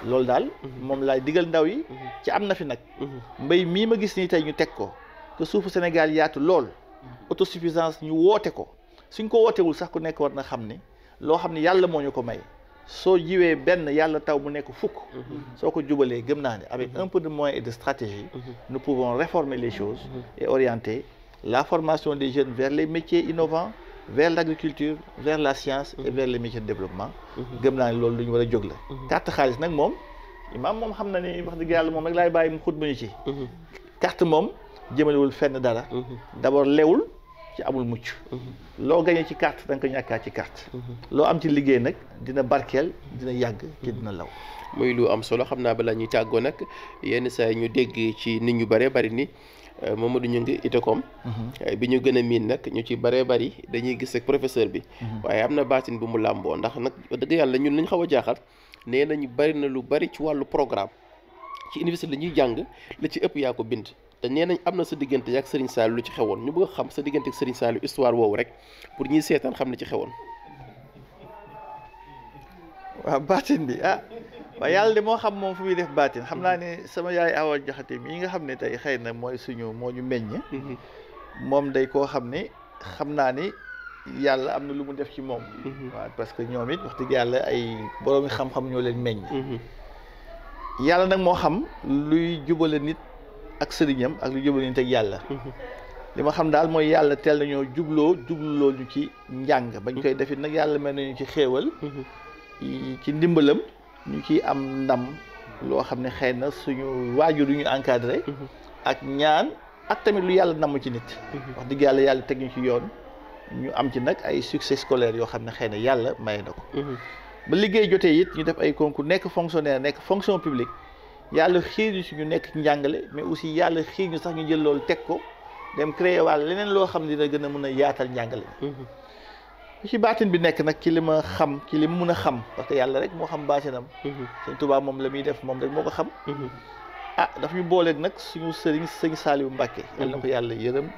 Speaker 4: loolu daal moom laay digal ndaw yi ci am na fi nag mbéy mii ma gis nii tey ñu teg ko que suufu Sénégal yaatu lool autosuffisance ñu woote ko suñ ko wootewul sax ku nekk war na xam ni loo xam ne yàlla moo ñu ko may soo jiwee benn yàlla taw mu nekk fukk soo ko jubalee gëm naa ne avec un peu de moyens et de stratégie nous pouvons réformer les choses et orienter la formation des jeunes vers les métiers innovants vers l'agriculture vers la science et vers les métiers de développement gëm naa ne loolu lu ñu war a jóg la carte xaalis nag moom imaam moom xam na ni wax dëgg yàlla moom rek laay bàyyi mu xut ñu ci carte moom jëmalewul fenn dara d'abord lewul ci amul mucc loo gañee ci carte da nga ko ñàkkaat ci carte loo am ci liggéey nag dina barkeel dina yàgg te dina law
Speaker 1: muy lu am solo xam naa balaa ñuy tàggoo nag yenn saa ñu dégg ci nit ñu bëree bëri ni Mamadou Gningue Itacom bi ñu gën a miin nag ñu ci bëree bëri dañuy gis ak professeur bi waaye am na baatin bu mu làmboo ndax nag dëgg yàlla ñun lañ xaw a jaaxal nee nañu bëri na lu bëri ci wàllu programme ci université la ñuy jàng la ci ëpp yaa ko bind te nee nañ am na sa diggante ak Serigne Saliou lu ci xewoon ñu bëgg a xam sa diggante ak Serigne Saliou histoire woowu rek pour ñuy seetaan xam ne ci xewoon.
Speaker 4: waaw baatin bi waaye yàlla de moo xam moom fu muy def baatin xam naa ne sama yaay Awa Jaxate mii nga xam ne tey xëy na mooy moo ñu meññ. moom day koo xam ne xam naa ni yàlla am na lu mu def ci moom. waaw parce que ñoom it wax dëgg yàlla ay boroomi xam-xam ñoo leen meññ. yàlla nag moo xam luy jubale nit. ak sëriñam ak lu jublu nit ak yàlla li ma xam daal mooy yàlla teel nañoo jubloo ñu ci njàng bañ koy defit nag yàlla mel nañu ci xéewal ci ndimbalam ñu ciy am ndam loo xam ne xëy na suñu waajur yu ñu encadré ak ñaan ak tamit lu yàlla namm ci nit wax dëgg yàlla teg ñu ci yoon ñu am ci nag ay succès scolaire yoo xam ne xëy na yàlla maye na ko ba liggéey jotee it ñu def ay concours nekk fonctionnaire nekk fonction publique yàlla xiir ñu si ñu nekk ci njàngale mais aussi yàlla xiir ñu sax ñu jël loolu teg ko dem créer wàll leneen loo xam ne dina gën a mën a yaatal njàngale ci baatin bi nekk nag ci li ma xam ci li ma mën a xam parce que yàlla rek moo xam baatinam Sëñ Tuubaa moom la muy def moom rek moo ko xam daf ñu booleeg nag suñu sëñ Saliou Mbacke yàlla na ko yàlla yërëm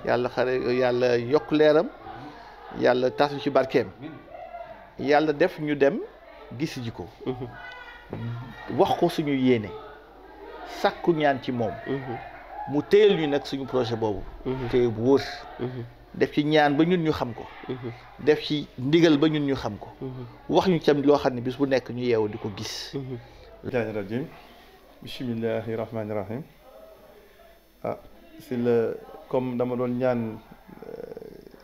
Speaker 4: yàlla yokk leeram yàlla tas ñu ci barkeem yàlla def ñu dem gisi ji ko wax ko suñu yéene sàkku ñaan ci moom mu téyel ñu nag suñu projet boobu téye bu wër def ci ñaan ba ñun ñu xam ko def ci ndigal ba ñun ñu xam ko wax ñu tam loo xam ne bis bu nekk ñu yeewu di ko gis
Speaker 5: bismillahi rajim bismillahi rahmani rahim si la comme dama doon ñaan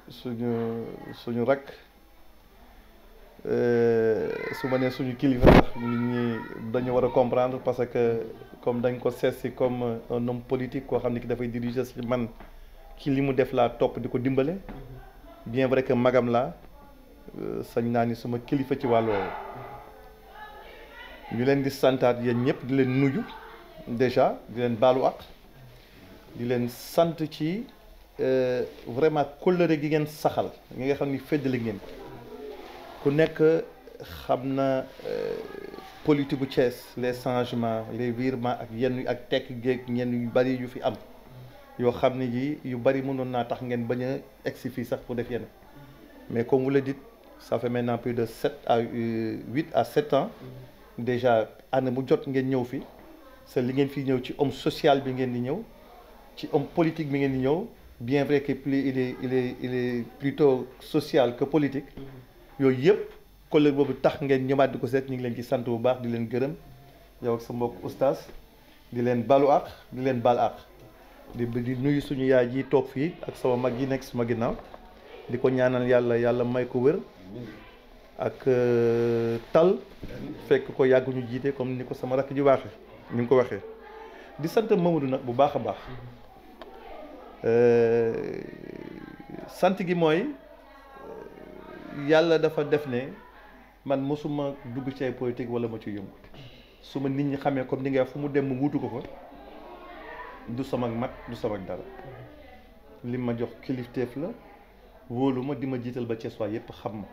Speaker 5: suñu rakk su ma nee suñu kilifa sax nit ñi dañu war a comprendre parce que comme dañ ko seet si comme un homme politique koo xam ne ki dafay diriger si man ci li mu def laa topp di ko dimbale bien vrai que magam laa sañ naa ni suma kilifa ci wàllu woowu ñu leen di santaat yéen ñëpp di leen nuyu déjà di leen baalu ak di leen sant ci vraiment kóllëre gi ngeen saxal ñi nga xam ni feddali ngeen ku nekk xam na politique bu Thiès les changements les virements ak yenn ak tekk géeg ñenn yu bari yu fi am yoo xam ne yi yu bari mënoon naa tax ngeen bañ a egsi fii sax pour def yenn mais comme vous le dites ça fait maintenant plus de 8 à 7 ans déjà année bu jot ngeen ñëw fi c'est li ngeen fi ñëw ci homme social bi ngeen di ñëw ci homme politique bi ngeen di ñëw bien vrai que il est plutôt social que politique yooyu yëpp collègue boobu tax ngeen ñëwaat di ko seet ñu ngi leen ci sant bu baax di leen gërëm yow ak sa mbokk oustaz di leen balu ak di leen bal ak di nuyu suñu yaay ji toog fii ak sama mag yi nekk suma ginnaaw di ko ñaanal yàlla may ko wér ak tal fekk ko yàgg ñu jiite comme ni ko sama rakk ji waxee ni nga ko waxee di sant Mamadou nag bu baax a baax sant gi mooy yàlla dafa def ne man mosuma dugg ci ay politique wala ma ci yëngu su ma nit ñi xamee comme ni nga fu mu dem mu wutu ko fa du sama mag du sama dara li ma jox kilifteef la wóolu ma di ma jiital ba Thiès waa yëpp xam ma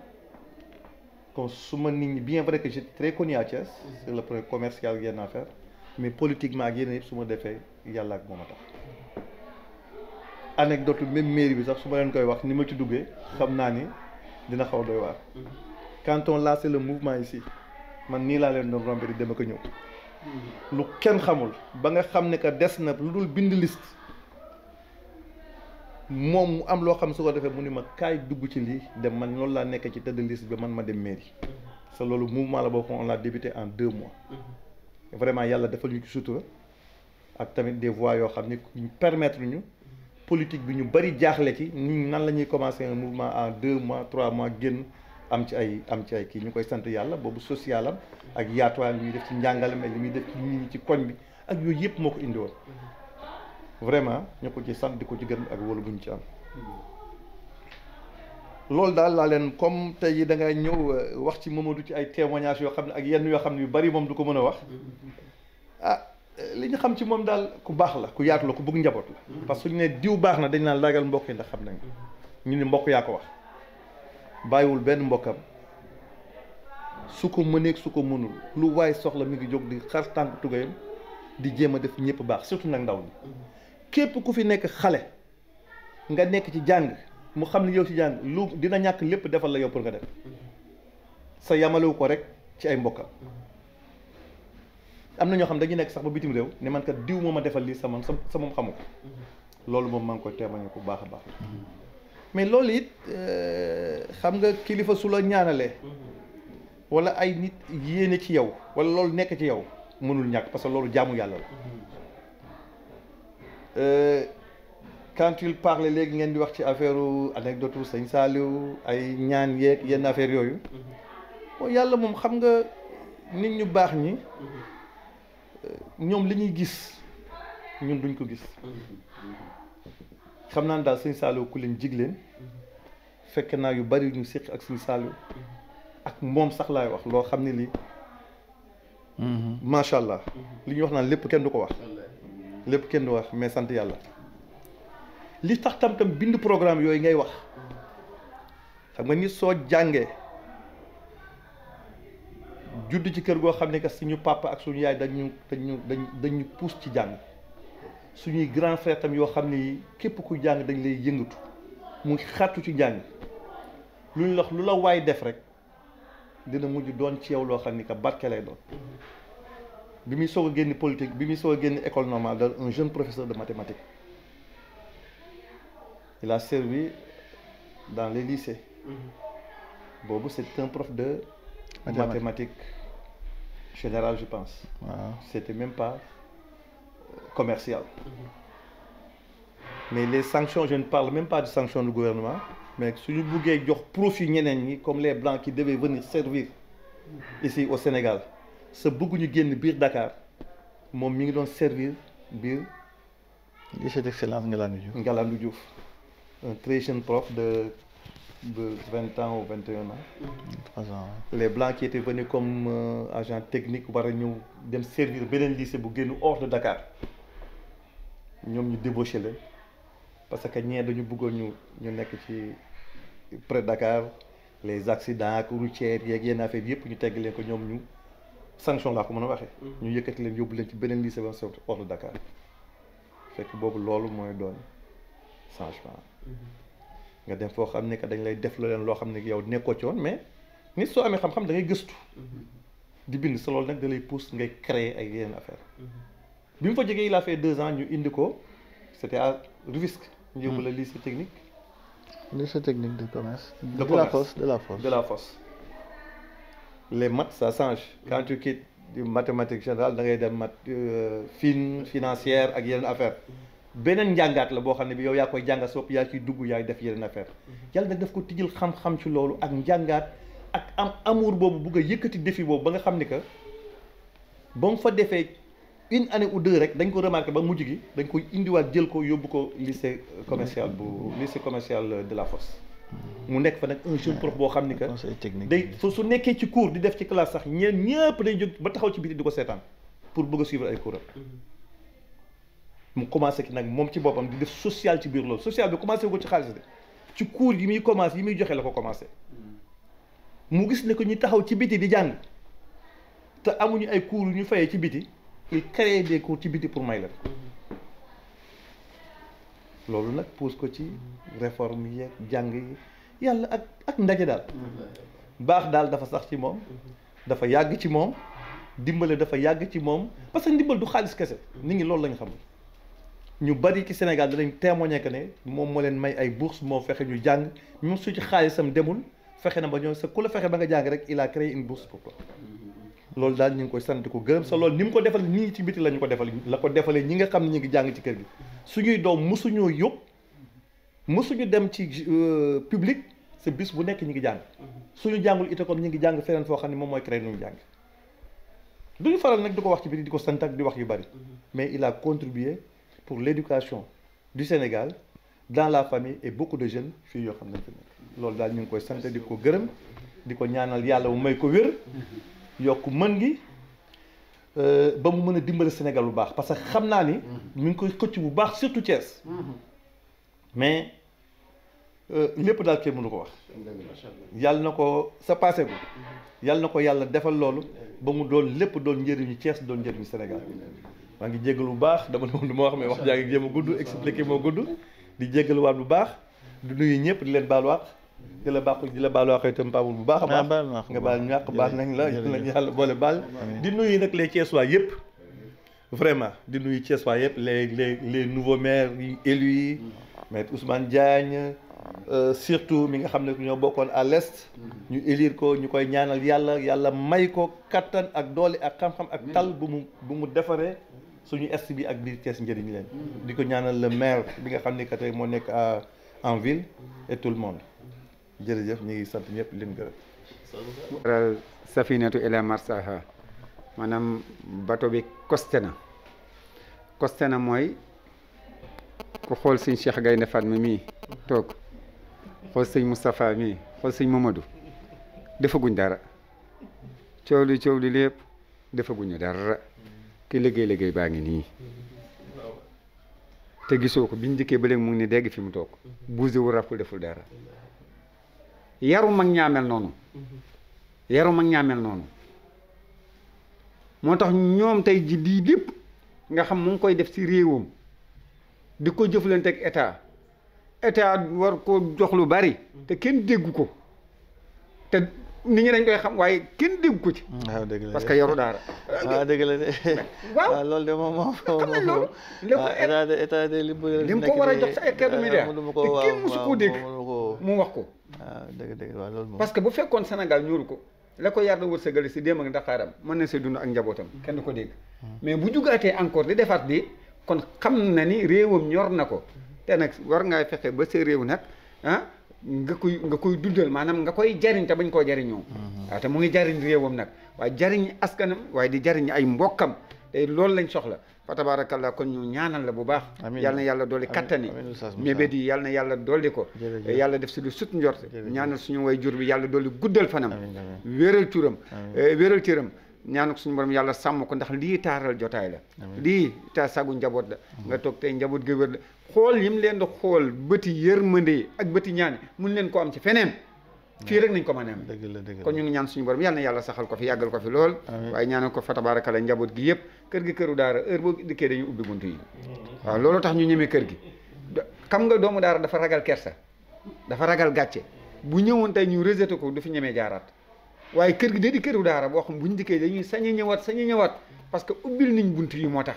Speaker 5: kon su ma nit ñi bien vrai que j'étais très connu à Thiès c'est le premier commercial yenn affaire mais politiquement ak yeneen yëpp su ma defee yàlla ak moom a tax anecdote même mairie bi sax su ma leen koy wax ni ma ci duggee xam naa ni dina xaw doy waar quand on lancé le mouvement ici man nii laa leen doon rombe di dama ko ñëw lu kenn xamul ba nga xam ne que des na lu dul bind liste moom mu am loo xam su ko defee mu ni ma kaay dugg ci lii dem man loolu laa nekk ci tëdd liste bi man ma dem mairie sa loolu mouvement la boo xam on l'a débuté en 2 mois vraiment yàlla defal ñu ci sutura ak tamit des voies yoo xam ni ñu permettre ñu politique bi ñu bari jaaxle ci ni nan la ñuy commencer un mouvement en 2 mois 3 mois génn am ci ay kii ñu koy sant yàlla boobu social am ak yaatuwaay li ñuy def ci njàngale mais li ñuy def ci nit ñi ci koñ bi ak yooyu yëpp moo ko indi woon vraiment ñu ko ci sant di ko ci gërëm ak wóolu bu ñu ci am loolu daal laa leen comme tey yi da ngay ñëw wax ci Mamadou ci ay témoignages yoo xam ne ak yenn yoo xam ne yu bari moom du ko mën a wax li ñu xam ci moom daal ku baax la ku yaatu la ku bëgg njaboot la parce que suñu ne diw baax na dañ naan laagal mbokk yi ndax xam nañ ñu ne mbokk yaa ko wax bàyyiwul benn mbokkam su ko mëneeg su ko mënul lu waay soxla mi ngi jóg di xar tànk tugayam di jéem a def ñëpp baax surtout nag ndaw ñi képp ku fi nekk xale nga nekk ci jàng mu xam ne yow ci jàng lu dina ñàkk lépp defal la yow pour nga def sa yamalewu ko rek ci ay mbokkam am na ñoo xam dañuy nekk sax ba bitim réew ne man kat diw moo ma defal lii sa moom xamu ko loolu moom maa ngi koy témoigner bu baax a baax mais loolu it xam nga kilifa su la ñaanalee wala ay nit yéene ci yow wala loolu nekk ci yow mënul ñàkk parce que loolu jaamu yàlla la quand il parle léegi ngeen di wax ci affaire anecdote sëñ Saliou ay ñaan yeeg yenn affaire yooyu yàlla moom xam nga nit ñu baax ñi ñoom li ñuy gis ñun duñ ko gis xam naa ne daal sëñ Saliou ku leen jig leen fekk naa yu bari ñu séq ak sëñ Saliou ak moom sax laay wax loo xam ne lii macha allah li ñuy wax naan lépp kenn du ko wax lépp kenn du wax mais sant yàlla li tax tam bind programme yooyu ngay wax xam nga nit soo jàngee judd ci kër goo xam ne que suñu papa ak suñu yaay dañu pousse ci jàng suñuy grand frère tam yoo xam ne képp ku jàng dañ lay yëngatu mu xattu ci jàng lu la waay def rek dina mujj doon ci yow loo xam ni que barke lay doon bi muy soog a génn politique bi muy soog a génn école normale da un jeune professeur de mathématiques il a servi dans les lycées boobu c'est un prof de mathématiques générale je pense c'était même pas commercial mais les sanctions je ne parle même pas de sanctions du gouvernement mais suñu buggee jox profit ñeneen ñi comme les blancs qui devaient venir servir ici au Sénégal sa bëgguñu génn biir Dakar moom mi ngi doon servir biir
Speaker 4: lycée d'excellence Ngalandou Diouf
Speaker 5: un très jeune prof de de 20 ans ou 21 ans.
Speaker 4: 3 ans.
Speaker 5: Les blancs qui étaient venus comme agent technique war a ñëw dem servir beneen lycée bu génn hors de Dakar ñoom ñu débauché leen parce que ñee dañu bëggoon ñu nekk ci près Dakar les accidents routiers yeeg yenn affaire yëpp ñu tegg leen ko ñoom ñu sanction laa ko mën a waxee. ñu yëkkati leen yóbbu leen ci beneen lycée ba hors de Dakar fekk boobu loolu mooy doon changement. nga dem foo xam ne que dañ lay def la leen loo xam ne yow nekkoo ci woon mais nit soo amee xam-xam da ngay gëstu di bind sa loolu nag da lay pousse ngay créer ay yeneen affaire bi mu fa jógee il a fait 2 ans ñu indi ko c'était à Rufisque ñu yóbbu la lycée technique
Speaker 4: Lycée technique de commerce.
Speaker 5: De
Speaker 4: la
Speaker 5: commerce.
Speaker 4: Fosse.
Speaker 5: de la Fosse les maths ça change quand tu quittes du mathématique générale da ngay dem maths fine financière ak yeneen affaire beneen njàngaat la boo xam ne bi yow yaa koy jàngat sopp yaa ciy dugg yaay def yeneen affaire yàlla nag daf ko tijjal xam-xam ci loolu ak njàngaat ak am amour boobu bugg a yëkkati défi boobu ba nga xam ni que ba mu fa defee 1 année ou 2 rek dañ ko remarqué ba mujj gi dañ koy indiwaat jël ko yóbbu ko lycée commercial de la Fosse mu nekk fa nag un jeune prof boo xam ni que
Speaker 4: Conseil technique.
Speaker 5: day su nekkee ci cours di def ci classe sax ñëpp day jóg ba taxaw ci biti di ko seetaan pour bëgg a suivre ay cours mu commencé ki nag moom ci boppam di def social ci biir loolu social bi commencé ko ci xaalis de ci cours yi muy commencé yi muy joxe la ko commencé mu gis ne ko ñu taxaw ci biti di jàng te amuñu ay cours yu ñu fayee ci biti il crée des cours ci biti pour may la loolu nag pousse ko ci réforme yi jàng yi yàlla ak ndaje daal baax daal dafa sax ci moom dafa yàgg ci moom dimbale dafa yàgg ci moom parce que ndimbal du xaalis kese nit ñi loolu la ñu xamul ñu bari ci Sénégal danañ témoigner que ne moom moo leen may ay bourse moo fexe ñu jàng même su ci xaalisam demul fexe na ba ñoom sa ku la fexe ba nga jàng rek il a créé une bourse pour toi loolu daal ñu ngi koy sant ko gërëm sa loolu ni mu ko defal ñii ci biti la ñu ko defal la ko defalee ñi nga xam ne ñu ngi jàng ci kër gi suñuy doom mosuñoo yóbbu mosuñu dem ci public sa bis bu nekk ñi ngi jàng suñu jàngul ite comme ñi ngi jàng feneen foo xam ne moom mooy créé nu ñu jàng duñu faral nag di ko wax ci biti di ko sant ak di wax yu bari mais il a contribué pour l'éducation du Sénégal dans la famille et beaucoup de jeunes fii yoo xam ne fi nekk loolu daal ñu ngi koy sant di ko gërëm di ko ñaanal yàlla mu may ko wér yokk mën gi ba mu mën a dimbale Sénégal bu baax parce que xam naa ni mi ngi koy xëcc bu baax surtout Thiès mais lépp daal kenn mënu ko wax yàlla na ko sa passé ko yàlla na ko yàlla defal loolu ba mu doon lépp doon njëriñu Thiès doon njëriñu Sénégal maa ngi jéggalu bu baax dama ne du ma wax mais wax jaa ngi jéem a gudd expliqué moo gudd di jéggaluwaat bu baax di nuyu ñëpp di leen baalu àq di la baalu àq itam Pape bu baax a baax nga baal ñàkk baax nañ la yàlla boole baal di nuyu nag les Thiessois yëpp vraiment di nuyu Thiessois yëpp les nouveaux maires yi élus yi maître Ousmane Diagne surtout mi nga xam ne ñoo bokkoon à l'est ñu élire ko ñu koy ñaanal yàlla may ko kattan ak doole ak xam-xam ak tal bu mu defaree suñu est bi ak biir Thiès njëriñ leen di ko ñaanal le maire bi nga xam ne que tey moo nekk en ville et tout le monde jërëjëf ñu ngi sant ñëpp leen gërëm
Speaker 3: waral safinatu ila marsaha maanaam bato bi costé na mooy ku xool sëñ Cheikh Gaynde Fatma mii toog xool sëñ Moustapha mii xool sëñ Mamadou defaguñ dara coow li lépp defaguñu dara ki liggéey baa ngi nii te gisoo ko biñ dikkee ba léegi mu ngi ni dégg fi mu toog bougé wu raful deful dara yaru mag ñaamel noonu moo tax ñoom tey ji lii lépp nga xam mu ngi koy def ci réewam di ko jëflante ak état war ko jox lu bari te kenn déggu ko te nit ñi dañ koy xam waaye kenn déggu ko ci.
Speaker 4: waaw dëgg la
Speaker 3: parce que yaru daara.
Speaker 4: waaw dëgg la de.
Speaker 3: waaw
Speaker 4: loolu de moom
Speaker 3: xam nañ loolu.
Speaker 4: état de li
Speaker 3: mu ko war a jox sa hectare milliard te kenn musu koo dégg mu wax ko.
Speaker 4: waaw dëgg waaw loolu moom.
Speaker 3: parce que bu fekkoon Sénégal ñuuru ko la ko yar na wërsëgale si démb ak Ndakaaram mën na see dund ak njabootam kenn du ko dégg. mais bu jugaatee encore di defaat di kon xam na ni réewam ñor na ko te nag war ngaa fexe ba sa réew nag nga koy dundal maanaam nga koy jariñ te bañ koo jariñoo. waaw te mu ngi jariñ réewam nag waaye jariñ askanam waaye di jariñ ay mbokkam te loolu lañ soxla fa tabarakallah kon ñu ñaanal la bu baax yal na yàlla dolli kattani
Speaker 4: Oustaz Moussa.
Speaker 3: mébét yi yal na yàlla dolli ko
Speaker 4: Jërëjëf.
Speaker 3: yàlla def si lu sut njort
Speaker 4: Jërëjëf.
Speaker 3: ñaanal suñu way jur bi yàlla dolli guddal fanam
Speaker 4: Amiin, amiin.
Speaker 3: wéral turam
Speaker 4: Amiin.
Speaker 3: wéral cëram ñaanu suñu borom yàlla sàmm ko ndax lii taaral jotaay la lii ta sagu njaboot la nga toog tey njaboot ga wér la xool yim leen di xool bëti yërmande ak bëti ñaani mun leen ko am ci feneen fii rek nañ ko mën a am
Speaker 4: dëgg la dëgg la
Speaker 3: kon ñu ngi ñaan suñu borom yàlla na yàlla saxal ko fi yàggal ko fi lool waaye ñaanal ko fa tabaarakalla njaboot gi yëpp kër gi këru daara heure boo dikkee dañuy ubbi buntu yi waaw loolu tax ñu ñemee kër gi xam nga doomu daara dafa ragal kersa dafa ragal gàcce bu ñëwoon tey ñu rejeté ko du fi ñemee jaaraat waaye kër gi da di këru daara boo xam buñ dikkee dañuy sañ a ñëwaat parce que ubbil niñ buntu yi moo tax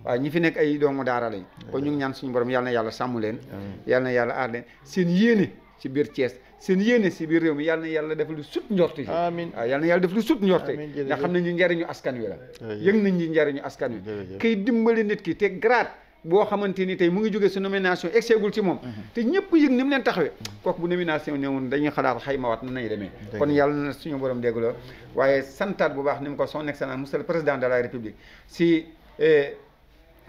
Speaker 3: waaw ñi fi nekk ay doomu daara lañ kon ñu ngi ñaan suñu borom yàlla na yàlla sàmm leen yàlla na yàlla aar leen seen yéene ci biir Thiès seen yéene si biir réew mi yàlla na yàlla def lu sut njort yi
Speaker 4: amiin
Speaker 3: waaw yàlla na yàlla def lu sut njort yi
Speaker 4: Amiin, jërëjëf.
Speaker 3: ndax xam ne ñu njariñu askan wi la
Speaker 4: Jërëjëf.
Speaker 3: yëg nañ ñi njariñu askan wi
Speaker 4: Jërëjëf.
Speaker 3: kay dimbali nit ki te grade boo xamante ni tey mu ngi jógee sa nomination exeegul ci moom te ñëpp yëg ni mu leen taxawee kooku bu nomination ñëwoon dañuy xalaat xaymawaat nan nañu demee kon yàlla na suñu borom déggloo waaye santaat bu baax ni mu ko son excellence monsieur le président de la république si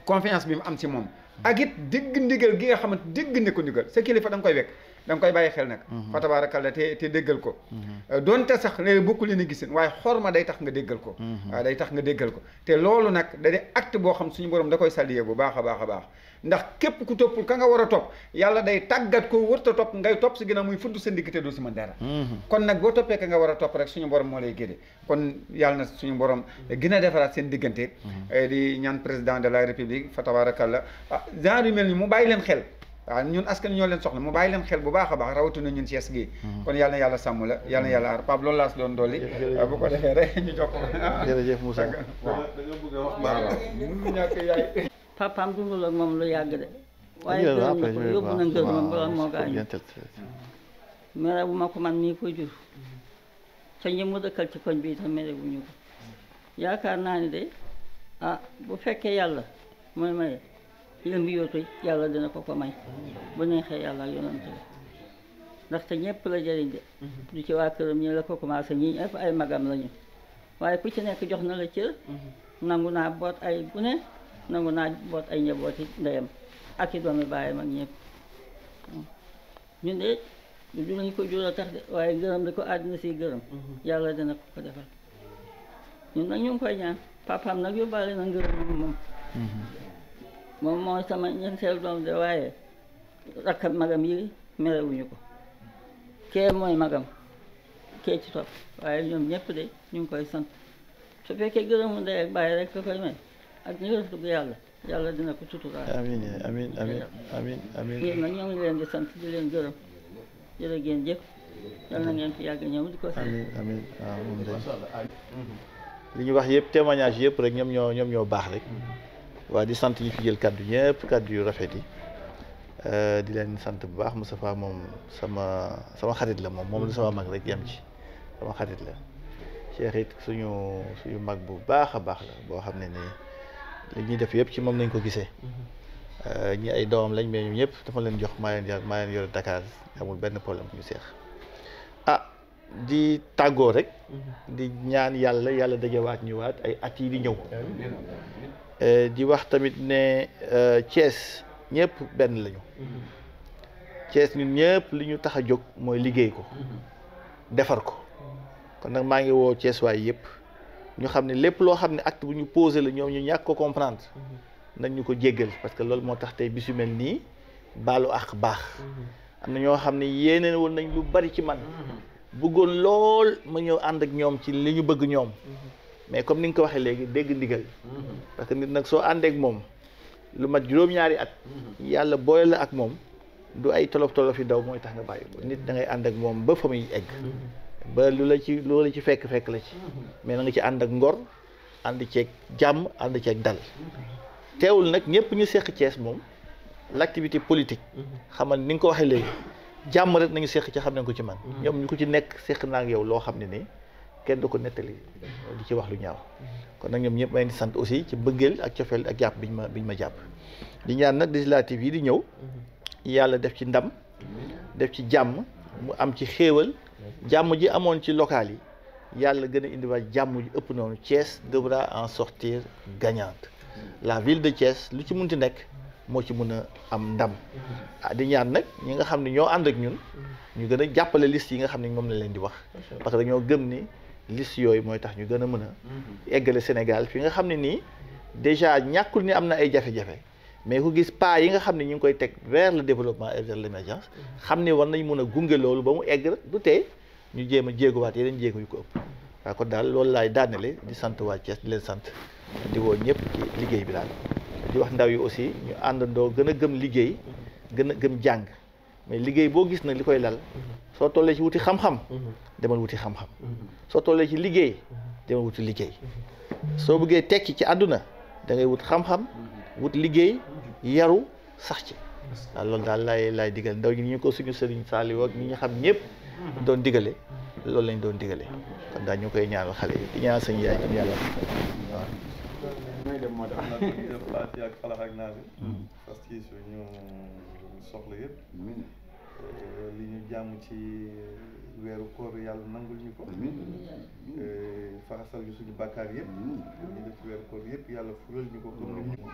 Speaker 3: confiance bi mu am ci moom ak it dégg ndigal gi nga xamante dégg ne ko ndigal sa kilifa da nga koy wekk da nga koy bàyyi xel nag fa tabaarakalla te déggal ko doonte sax léegi bokku leen a gisin waaye xorma day tax nga déggal ko waaw day tax nga déggal ko te loolu nag da di acte boo xam suñu borom da koy saluer bu baax a baax a baax ndax képp ku toppul ka nga war a topp yàlla day tàggat ko wërta topp ngay topp si ginnaaw muy fudd sa ndigg te doo si mën dara kon nag boo toppee ka nga war a topp rek suñu borom moo lay géde kon yàlla na suñu borom gën a defaraat seen diggante di ñaan président de la république fa tabarakallah genre yu mel ni mu bàyyi leen xel waaw ñun askan ñoo leen soxla mu bàyyi leen xel bu baax a baax rawatina ñun Thiès gi kon yàlla na yàlla sàmm la yàlla na yàlla aar Pape loolu laa si doon dolli bu ko defee rek ñu jox ko
Speaker 4: jërëjëf Moussa
Speaker 3: waaw waaw mënu ñàkk yaay
Speaker 6: papaam dundul ak moom lu yàgg de waaye gërëm na ko yóbbu na ngërëmam balaa moo gaañu mere bu ma ko man mii ko jur te ñi mu dëkkal ci koñ bi itam mere bu ñu ko yaakaar naa ni de bu fekkee yàlla mooy maye yëm bi yootu yàlla dina ko ko may bu neexee yàlla ak yonante ndaxte ñëpp la jëriñ de du ci waa këram ñi la ko commencé ñii ñëpp ay magam lañu waaye ku ci nekk jox na la cër nangu naa boot ay gune nangu naa boot ay njabooti ndeyam ak i doomi baayam ak ñëpp ñun de du lañu ko jur a tax de waaye gërëm di ko àddina si gërëm yàlla dina ko ko defal ñun nag ñu ngi koy ñaan papaam nag yóbbaale na ngërëm moom mooy sama ñeenteel doom de waaye rakkam magam yi merewuñu ko kee mooy magam kee ci topp waaye ñoom ñëpp de ñu ngi koy sant su fekkee gërëmu ndey ak bàyyi rek la koy may ak ñu rëftu bu yàlla dina ko tuturaal
Speaker 4: amiin amiin amiin amiin amiin
Speaker 6: yéen nag ñoo ngi leen di sant di leen gërëm jërë ngeen jëf yal na ngeen fi yàgg ñëw di ko sant
Speaker 4: amiin amiin waaw moom de li ñu wax yëpp témoignage yëpp rek ñoom ñoo baax rek waa di sant ñi fi jël kaddu ñëpp kaddu yu rafet yi di leen sant bu baax Moustapha moom sama xarit la moom la sama mag rek yem ci sama xarit la Cheikh it suñu mag bu baax a baax la boo xam ne nii li ñuy def yëpp ci moom lañ ko gisee ñi ay doomam lañ mais ñoom ñëpp dafa leen jox maa leen yore Dakar amul benn problème ñu seex di tàggoo rek di ñaan yàlla dajewaat ñu waat ay at yi di ñëw di wax tamit ne Thiès ñëpp benn lañu Thiès ñun ñëpp li ñu tax a jóg mooy liggéey ko defar ko kon nag maa ngi woo Thiès waay yëpp ñu xam ne lépp loo xam ne acte bu ñu posé la ñoom ñu ñàkk ko comprendre nañ ñu ko jéggal parce que loolu moo tax tey bisu mel nii baalu ak baax am na ñoo xam ne yéene woon nañ lu bari ci man bëggoon lool ma ñëw ànd ak ñoom ci li ñu bëgg ñoom mais comme ni nga ko waxee léegi dégg ndigal parce que nit nag soo àndeek moom lu mat juróom-ñaari at yàlla boole la ak moom du ay tolof yi daw mooy tax nga bàyyi ko nit da ngay ànd ak moom ba fa muy egg ba lu la ci fekk la ci mais na nga ci ànd ak ngor ànd ceeg jàmm ànd ceeg dal teewul nag ñëpp ñu seq Thiès moom l'activité politique xamal ni nga ko waxee léegi jàmm rek nañu seq ci xam nañ ko ci man ñoom ñu ko ci nekk seq naa ak yow loo xam ne nii kenn du ko nettali di ci wax lu ñaaw kon nag ñoom ñëpp may di sant aussi ci bëggeel ak cofeel ak jàpp biñ ma jàpp di ñaan nag législative yi di ñëw yàlla def ci ndam def ci jàmm mu am ci xéewal jàmm ji amoon ci local yi yàlla gën a indiwaat jàmm ji ëpp noonu Thiès devra en sortir gagnante la ville de Thiès lu ci munti nekk moo ci mën a am ndam di ñaan nag ñi nga xam ne ñoo ànd ak ñun ñu gën a jàppale liste yi nga xam ne moom la leen di wax parce que dañoo gëm ni liste yooyu mooy tax ñu gën a mën a eggale Sénégal fi nga xam ne nii déjà ñàkkul ni am na ay jafe-jafe mais ku gis pas yi nga xam ne ñu ngi koy teg vers le développement et vers l'émergence xam ne war nañ mën a gunge loolu ba mu egg du tey ñu jéem a jéeguwaat yeneen jéego yu ko ëpp waaw kon daal loolu laay daanele di sant waa Thiès di leen sant di woo ñëpp ci liggéey bi daal di wax ndaw yi aussi ñu àndandoo gën a gëm liggéey gën a gëm jàng mais liggéey boo gis nag li koy lal soo tollee ci wuti xam-xam demal wuti xam-xam soo tollee ci liggéey demal wuti liggéey soo bëggee tekki ci àdduna da ngay wut xam-xam wut liggéey yaru sax ci waaw loolu daal laay digal ndaw ñi ñu ko suñu sëriñ Saliou ak ñi ñu xam ñëpp doon digale loolu lañ doon digale kon daal ñu koy ñaanal xale yi di ñaanal sëñ yaay am yàlla waaw
Speaker 5: Faati ak Falax ak Naas parce que suñu soxla yëpp li ñu jàmm ci weeru koor yàlla nangul ñu ko faxasal ñu suñu bàkkaar yëpp ñu def ci weeru koor yëpp yàlla fulal ñu ko comme ni ñu